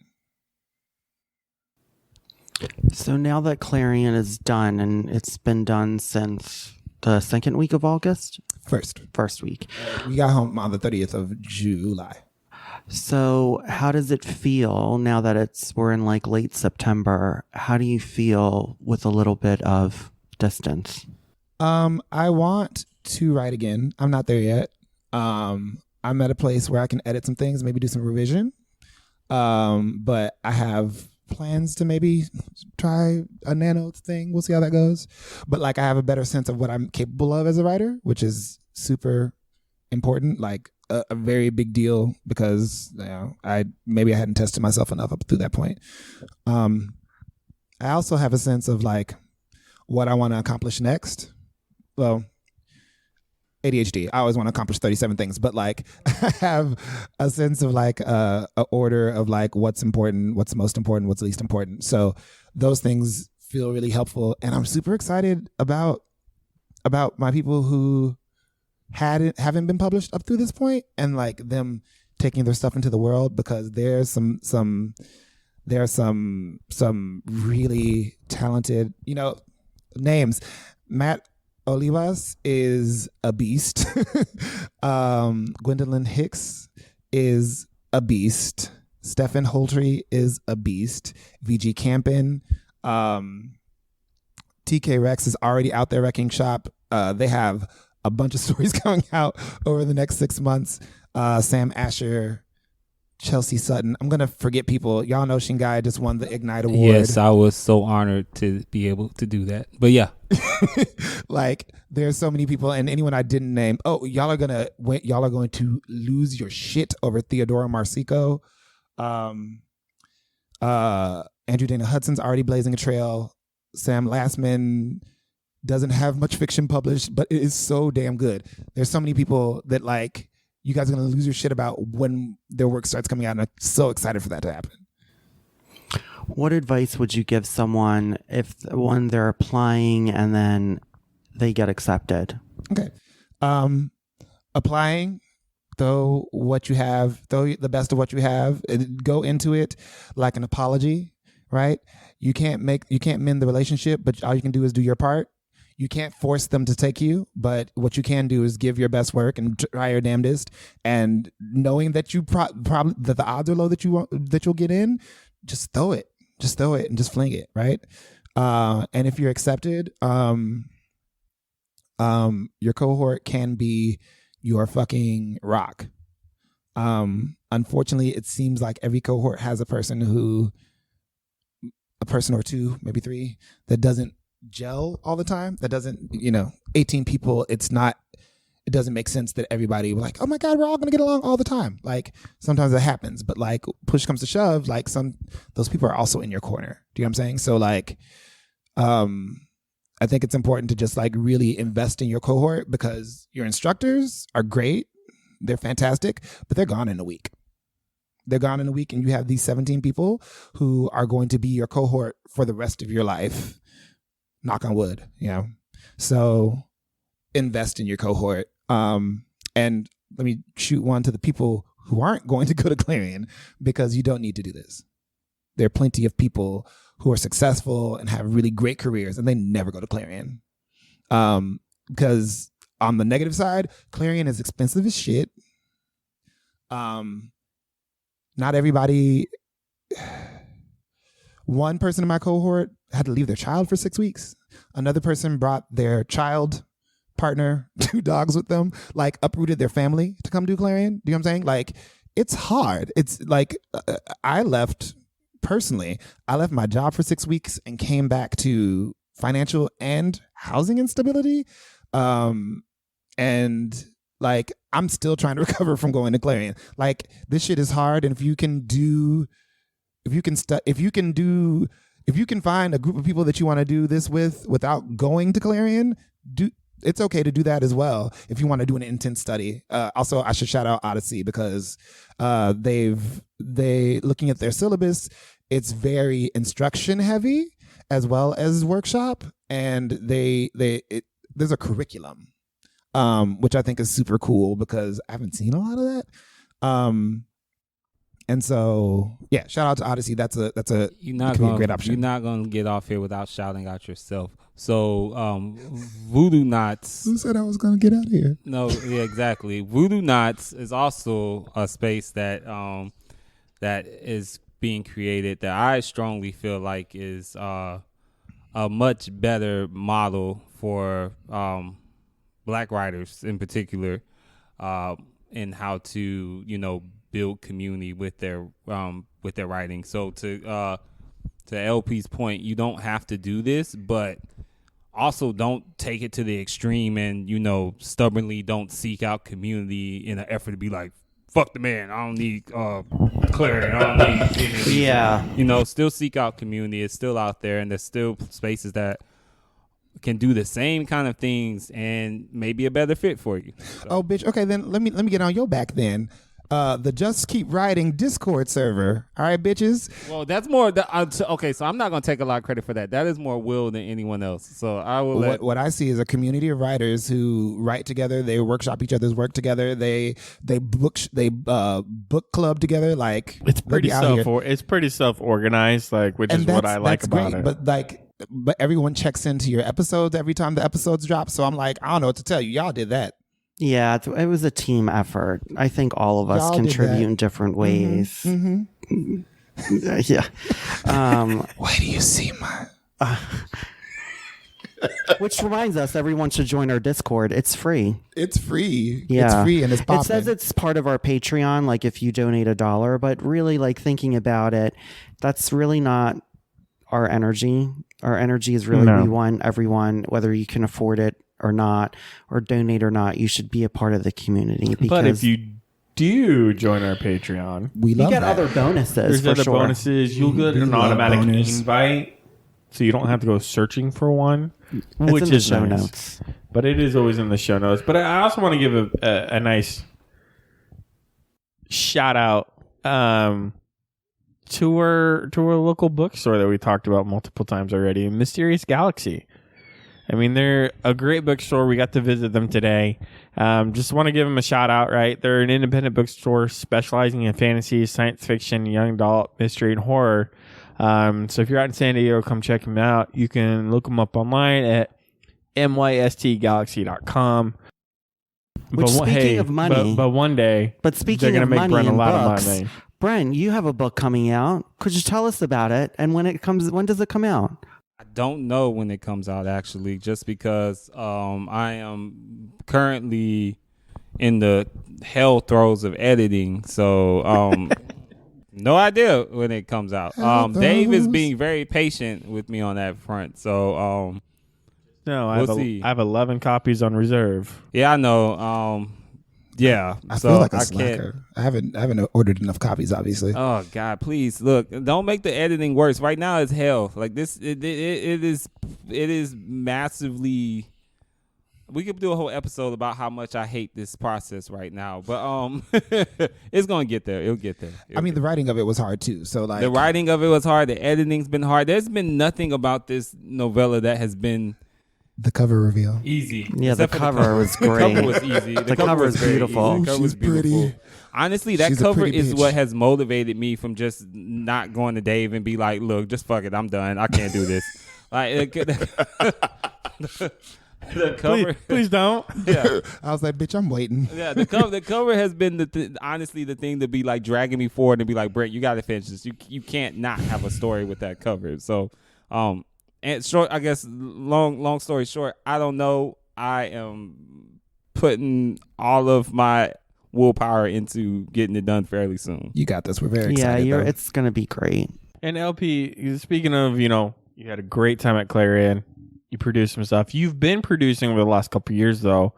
So now that Clarion is done, and it's been done since the second week of August? First week. We got home on the 30th of July. So how does it feel now that we're in like late September? How do you feel with a little bit of distance? I want to write again. I'm not there yet. I'm at a place where I can edit some things, maybe do some revision. But I have plans to maybe try a nano thing. We'll see how that goes. But like, I have a better sense of what I'm capable of as a writer, which is super important, like a very big deal, because I hadn't tested myself enough up to that point. I also have a sense of like what I want to accomplish next. Well, ADHD. I always want to accomplish 37 things, but like I have a sense of like a order of like what's important, what's most important, what's least important. So those things feel really helpful, and I'm super excited about my people who haven't been published up through this point, and like them taking their stuff into the world, because there's some really talented names. Matt Olivas is a beast. Gwendolyn Hicks is a beast. Stephen Holtry is a beast. VG Campin. TK Rex is already out there wrecking shop. They have a bunch of stories coming out over the next 6 months. Sam Asher, Chelsea Sutton. I'm going to forget people. Y'all know Shingai just won the Ignite Award. Yes, I was so honored to be able to do that. But yeah. Like, there's so many people, and anyone I didn't name. Oh, y'all are going to lose your shit over Theodora Marsico. Andrew Dana Hudson's already blazing a trail. Sam Lastman doesn't have much fiction published, but it is so damn good. There's so many people that like you guys are going to lose your shit about when their work starts coming out, and I'm so excited for that to happen. What advice would you give someone when they're applying and then they get accepted? Okay. Applying, throw the best of what you have, and go into it like an apology, right? You can't mend the relationship, but all you can do is do your part. You can't force them to take you, but what you can do is give your best work and try your damnedest. And knowing that you probably that the odds are low that you'll get in, just throw it and just fling it, right? And if you're accepted, your cohort can be your fucking rock. Unfortunately, it seems like every cohort has a person or two, maybe 3, that doesn't gel all the time. That doesn't, 18 people, it doesn't make sense that everybody will like, oh my God, we're all going to get along all the time. Like, sometimes that happens, but like push comes to shove, like those people are also in your corner. Do you know what I'm saying? So like, I think it's important to just like really invest in your cohort, because your instructors are great. They're fantastic, but they're gone in a week. And you have these 17 people who are going to be your cohort for the rest of your life. Knock on wood, So invest in your cohort. And let me shoot one to the people who aren't going to go to Clarion, because you don't need to do this. There are plenty of people who are successful and have really great careers, and they never go to Clarion. Because on the negative side, Clarion is expensive as shit. Not everybody. One person in my cohort had to leave their child for 6 weeks. Another person brought their child partner, 2 dogs with them, like uprooted their family to come do Clarion. Do you know what I'm saying? Like, it's hard. It's like, I left my job for 6 weeks and came back to financial and housing instability. And like, I'm still trying to recover from going to Clarion. Like, this shit is hard. And if you can do find a group of people that you want to do this with without going to Clarion, it's okay to do that as well if you want to do an intense study. Also, I should shout out Odyssey because they looking at their syllabus, it's very instruction heavy as well as workshop, and there's a curriculum, which I think is super cool because I haven't seen a lot of that. And so, yeah, shout out to Odyssey. That's a great option. You're not gonna get off here without shouting out yourself. So, Voodoo Knots. Who said I was gonna get out of here? No, yeah, exactly. Voodoo Knots is also a space that that is being created that I strongly feel like is a much better model for Black writers in particular, in how to build community with their writing. So to LP's point, you don't have to do this, but also don't take it to the extreme and stubbornly don't seek out community in an effort to be like, fuck the man, I don't need Clarion, I don't need yeah. Still seek out community. It's still out there, and there's still spaces that can do the same kind of things and maybe a better fit for you. So. Oh, bitch. Okay, then let me get on your back then. The Just Keep Writing Discord server. All right, bitches. Well, that's more. Okay, so I'm not gonna take a lot of credit for that. That is more Will than anyone else. So I will. What I see is a community of writers who write together. They workshop each other's work together. They book club together. Like it's pretty self organized. Like, which is what I like about it. But everyone checks into your episodes every time the episodes drop. So I'm like, I don't know what to tell you. Y'all did that. Yeah, it was a team effort. I think all of us contribute in different ways. Mm-hmm. Yeah. Why do you see my... Which reminds us, everyone should join our Discord. It's free. It's free. Yeah. It's free and it's popping. It says it's part of our Patreon, like if you donate $1, but really, like, thinking about it, that's really not our energy. Our energy is really, we want everyone, whether you can afford it or not, or donate or not, you should be a part of the community. But if you do join our Patreon, you get other bonuses. There's other bonuses. You'll get an automatic invite, so you don't have to go searching for one, which is show nice. Notes. But it is always in the show notes. But I also want to give a nice shout out to our local bookstore that we talked about multiple times already, Mysterious Galaxy. I mean, they're a great bookstore. We got to visit them today. Just want to give them a shout out, right? They're an independent bookstore specializing in fantasy, science fiction, young adult, mystery, and horror. So if you're out in San Diego, come check them out. You can look them up online at mystgalaxy.com. Which, speaking of money, but one day, they're going to make Brent a lot of money. Brent, you have a book coming out. Could you tell us about it? And when does it come out? I don't know when it comes out, actually, just because I am currently in the hell throes of editing. So no idea when it comes out. Dave is being very patient with me on that front. So we'll see. I have 11 copies on reserve. Yeah, I know. Yeah, I feel like a slacker. I haven't ordered enough copies, obviously. Oh God, please look! Don't make the editing worse. Right now, it's hell. Like this, it is massively. We could do a whole episode about how much I hate this process right now, but it's gonna get there. It'll get there. The writing of it was hard too. So like, the writing of it was hard. The editing's been hard. There's been nothing about this novella that has been. The cover reveal. Easy. Yeah, the cover was great. The cover was easy. The cover is beautiful. The cover was beautiful. Pretty. Honestly, that cover is what has motivated me from just not going to Dave and be like, look, just fuck it. I'm done. I can't do this. Like the cover. Please don't. Yeah. I was like, bitch, I'm waiting. Yeah, the cover has been honestly the thing to be like dragging me forward and be like, Brent, you got to finish this. You can't not have a story with that cover. So, and short, I guess, long story short, I don't know. I am putting all of my willpower into getting it done fairly soon. You got this. We're very excited. Yeah, it's going to be great. And LP, speaking of, you had a great time at Clarion. You produced some stuff. You've been producing over the last couple of years, though.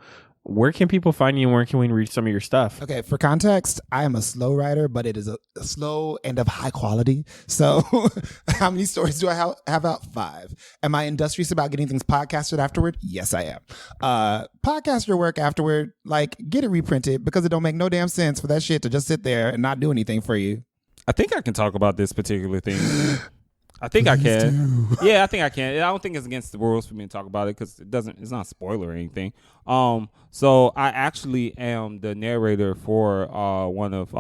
where can people find you and where can we read some of your stuff? Okay, for context, I am a slow writer, but it is a slow and of high quality. So how many stories do I have out? 5. Am I industrious about getting things podcasted afterward? Yes, I am. Podcast your work afterward, like get it reprinted because it don't make no damn sense for that shit to just sit there and not do anything for you. I think I can talk about this particular thing. I think I can. Yeah, I think I can. I don't think it's against the rules for me to talk about it because it's not a spoiler or anything. So I actually am the narrator for one of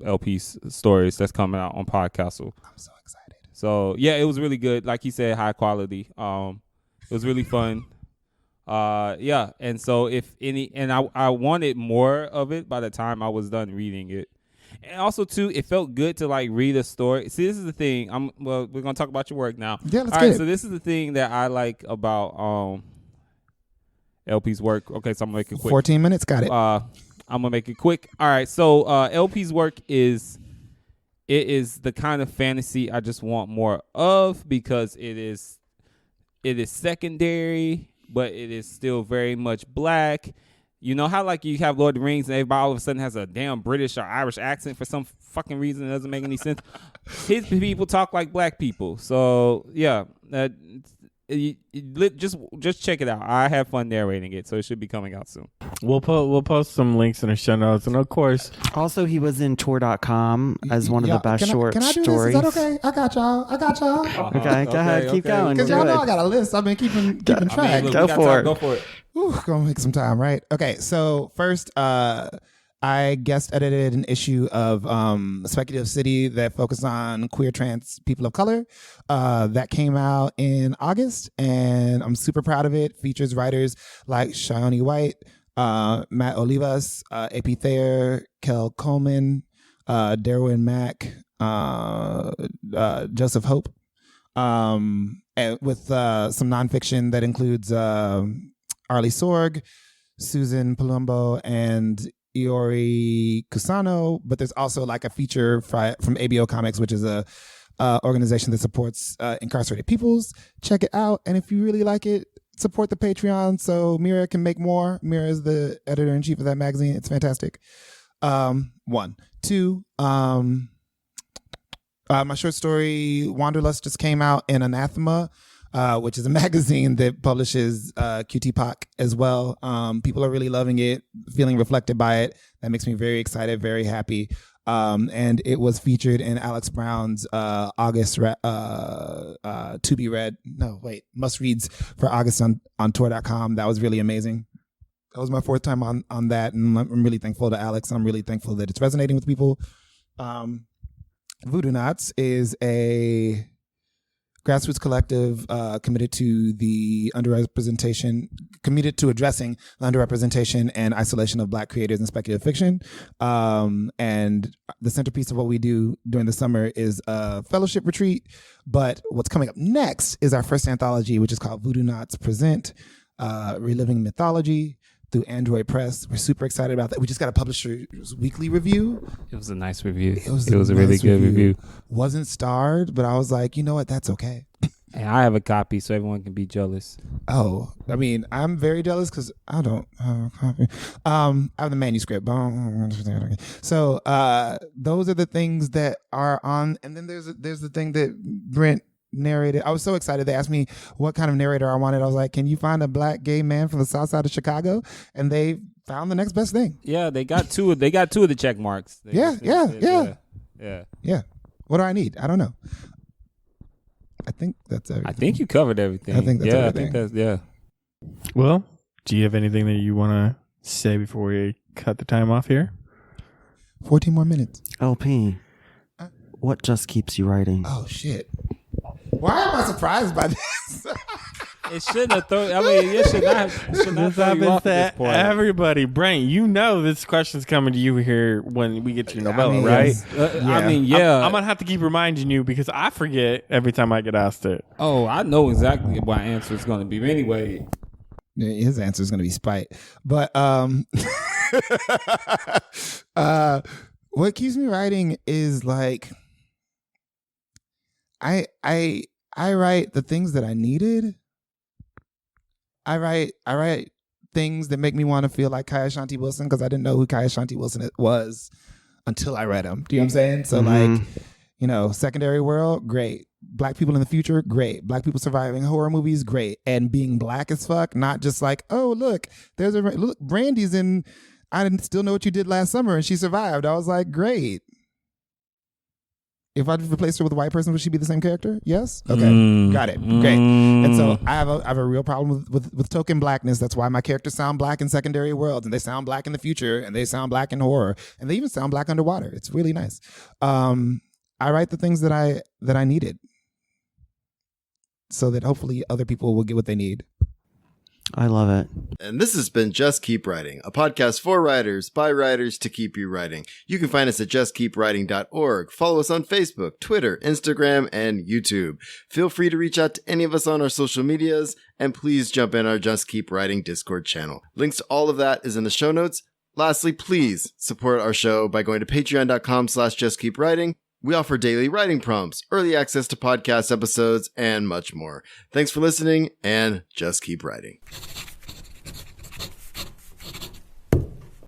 LP's stories that's coming out on Podcastle. I'm so excited. So yeah, it was really good. Like he said, high quality. It was really fun. Yeah, and so I wanted more of it by the time I was done reading it. And also, too, it felt good to, like, read a story. See, this is the thing. We're going to talk about your work now. Yeah, let's All get right, it. so this is the thing that I like about LP's work. Okay, so I'm going to make it quick. 14 minutes, got it. I'm going to make it quick. All right, so LP's work is the kind of fantasy I just want more of because it is secondary, but it is still very much black. You know how like you have Lord of the Rings and everybody all of a sudden has a damn British or Irish accent for some fucking reason that doesn't make any sense. His people talk like black people. So yeah, just check it out. I have fun narrating it, so it should be coming out soon. We'll post some links in the show notes, and of course, Also, he was in tour.com as one of the best short can I do stories. This? Is that okay? I got y'all. Okay, go ahead, keep going. Because Do y'all know it. I got a list. I've been keeping track. look, Go we got for time. it. Go for it. Ooh, gonna make some time, right? Okay, so first, I guest edited an issue of Speculative City that focused on queer trans people of color. That came out in August, and I'm super proud of it. Features writers like Shioni White, Matt Olivas, AP Thayer, Kel Coleman, Derwin Mack, Joseph Hope, and with some nonfiction that includes Arlie Sorg, Susan Palumbo, and Iori Kusano. But there's also like a feature from ABO Comics, which is a organization that supports incarcerated peoples. Check it out, and if you really like it, support the Patreon so Mira can make more. Mira is the editor-in-chief of that magazine. It's fantastic. 1. 2, my short story Wanderlust just came out in Anathema, which is a magazine that publishes QT Poc as well. People are really loving it, feeling reflected by it. That makes me very excited, very happy. And it was featured in Alex Brown's August to be read. No, wait, must reads for August on tour.com. That was really amazing. That was my 4th time on that, and I'm really thankful to Alex. I'm really thankful that it's resonating with people. Voodoo Knots is a grassroots collective committed to addressing the underrepresentation and isolation of Black creators in speculative fiction. And the centerpiece of what we do during the summer is a fellowship retreat. But what's coming up next is our first anthology, which is called Voodoo Knots Present, Reliving Mythology, through Android Press. We're super excited about that. We just got a publisher's weekly review. It was a nice review. It was a really good review. Wasn't starred, but I was like, you know what? That's okay. And I have a copy so everyone can be jealous. Oh, I mean, I'm very jealous because I don't have a copy. I have the manuscript. So those are the things that are on. And then there's the thing that Brent narrated. I was so excited. They asked me what kind of narrator I wanted. I was like, can you find a Black gay man from the south side of Chicago? And they found the next best thing. Yeah, they got two of the check marks. Yeah. What do I need? I don't know. I think that's everything. I think you covered everything. I think that's everything. I think that's well, do you have anything that you want to say before we cut the time off here? 14 more minutes. LP, what just keeps you writing? Oh, shit. Why am I surprised by this? It shouldn't have thrown. I mean, it should not throw you off at this point. Everybody, Brent, you know this question's coming to you here when we get to your novella, right? I mean, yeah. I'm gonna have to keep reminding you because I forget every time I get asked it. Oh, I know exactly what my answer is going to be. Anyway, his answer is going to be spite. But what keeps me writing is like I write the things that I needed. I write things that make me want to feel like Kai Ashanti Wilson, because I didn't know who Kai Ashanti Wilson was until I read him. Do you know what I'm saying? So like, you know, secondary world, great. Black people in the future, great. Black people surviving horror movies, great. And being black as fuck, not just like, oh, look, look, Brandy's in I didn't still know what you did last summer and she survived. I was like, great. If I replaced her with a white person, would she be the same character? Yes? Okay. Got it. Great. And so I have a real problem with token blackness. That's why my characters sound black in secondary worlds, and they sound black in the future, and they sound black in horror, and they even sound black underwater. It's really nice. I write the things that I needed, so that hopefully other people will get what they need. I love it. And this has been Just Keep Writing, a podcast for writers, by writers, to keep you writing. You can find us at justkeepwriting.org. Follow us on Facebook, Twitter, Instagram, and YouTube. Feel free to reach out to any of us on our social medias, and please jump in our Just Keep Writing Discord channel. Links to all of that is in the show notes. Lastly, please support our show by going to patreon.com/justkeepwriting. We offer daily writing prompts, early access to podcast episodes, and much more. Thanks for listening, and just keep writing.